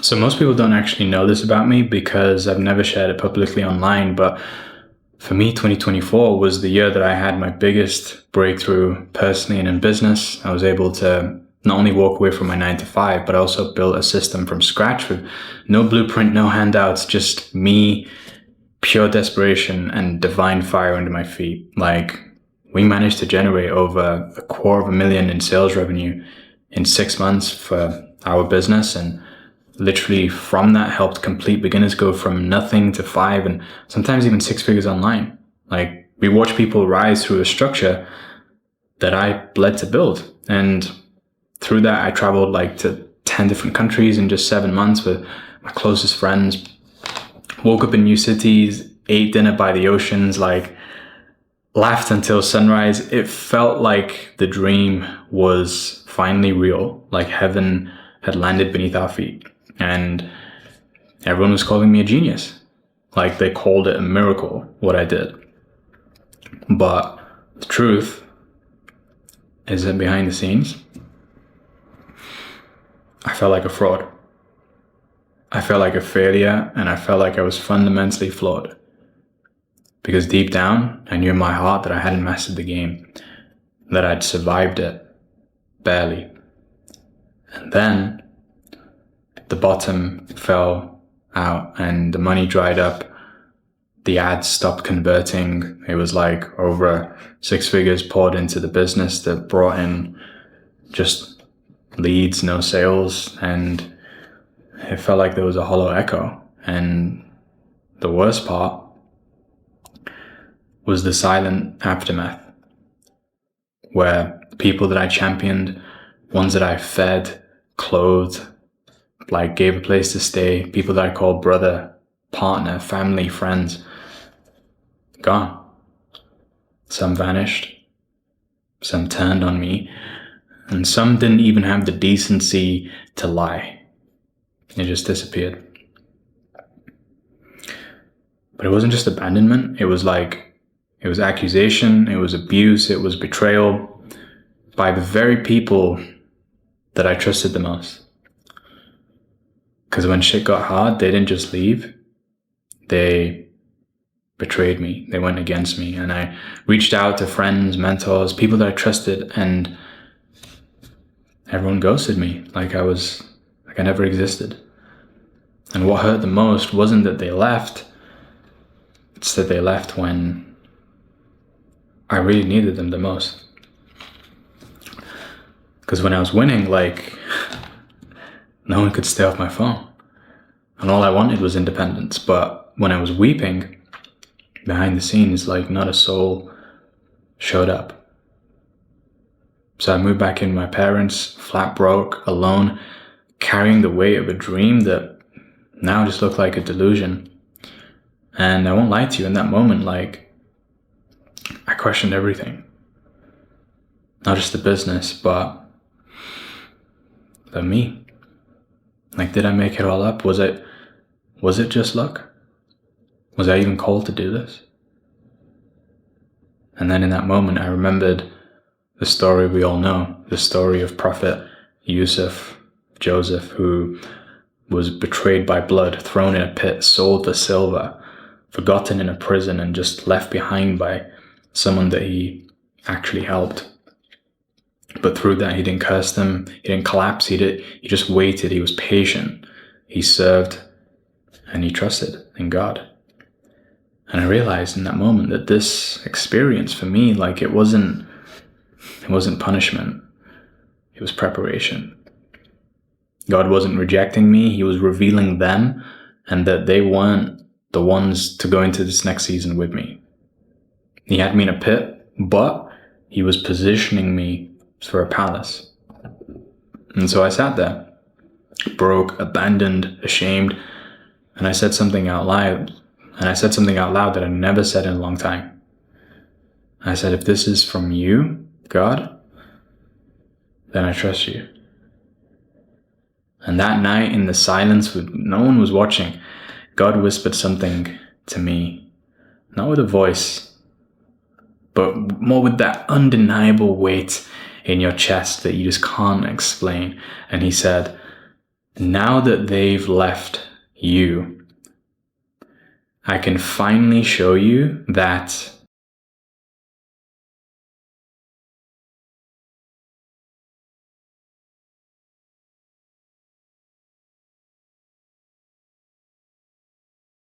So most people don't actually know this about me because I've never shared it publicly online. But for me, 2024 was the year that I had my biggest breakthrough personally and in business. I was able to not only walk away from my 9 to 5, but I also built a system from scratch with no blueprint, no handouts, just me, pure desperation and divine fire under my feet. Like, we managed to generate over $250,000 in sales revenue in 6 months for our business, and literally from that helped complete beginners go from nothing to 5 and sometimes even 6 figures online. Like, we watch people rise through a structure that I bled to build. And through that, I traveled like to 10 different countries in just 7 months with my closest friends, woke up in new cities, ate dinner by the oceans, like laughed until sunrise. It felt like the dream was finally real, like heaven had landed beneath our feet. And everyone was calling me a genius. Like, they called it a miracle, what I did. But the truth is that behind the scenes, I felt like a fraud. I felt like a failure, and I felt like I was fundamentally flawed. Because deep down, I knew in my heart that I hadn't mastered the game, that I'd survived it, barely. And then the bottom fell out and the money dried up. The ads stopped converting. It was like over 6 figures poured into the business that brought in just leads, no sales, and it felt like there was a hollow echo. And the worst part was the silent aftermath, where people that I championed, ones that I fed, clothed, like gave a place to stay, people that I called brother, partner, family, friends, gone. Some vanished, some turned on me, and some didn't even have the decency to lie. It just disappeared. But it wasn't just abandonment. It was accusation, it was abuse, it was betrayal by the very people that I trusted the most. Because when shit got hard, they didn't just leave. They betrayed me. They went against me. And I reached out to friends, mentors, people that I trusted, and everyone ghosted me like I never existed. And what hurt the most wasn't that they left. It's that they left when I really needed them the most. Because when I was winning, like, no one could stay off my phone. And all I wanted was independence. But when I was weeping, behind the scenes, like, not a soul showed up. So I moved back in with my parents, flat broke, alone, carrying the weight of a dream that now just looked like a delusion. And I won't lie to you, in that moment, like, I questioned everything. Not just the business, but me. Like, did I make it all up? Was it just luck? Was I even called to do this? And then in that moment, I remembered the story we all know, the story of Prophet Joseph, who was betrayed by blood, thrown in a pit, sold for silver, forgotten in a prison, and just left behind by someone that he actually helped. But through that, he didn't curse them, he didn't collapse, he just waited, he was patient, he served, and he trusted in God. And I realized in that moment that this experience for me, like, it wasn't punishment, it was preparation. God wasn't rejecting me, he was revealing them, and that they weren't the ones to go into this next season with me. He had me in a pit, but he was positioning me for a palace. And so I sat there, broke, abandoned, ashamed, and I said something out loud. And I said something out loud that I never said in a long time. I said, if this is from you, God, then I trust you. And that night, in the silence, with no one was watching, God whispered something to me, not with a voice, but more with that undeniable weight in your chest that you just can't explain. And he said, Now that they've left you, I can finally show you that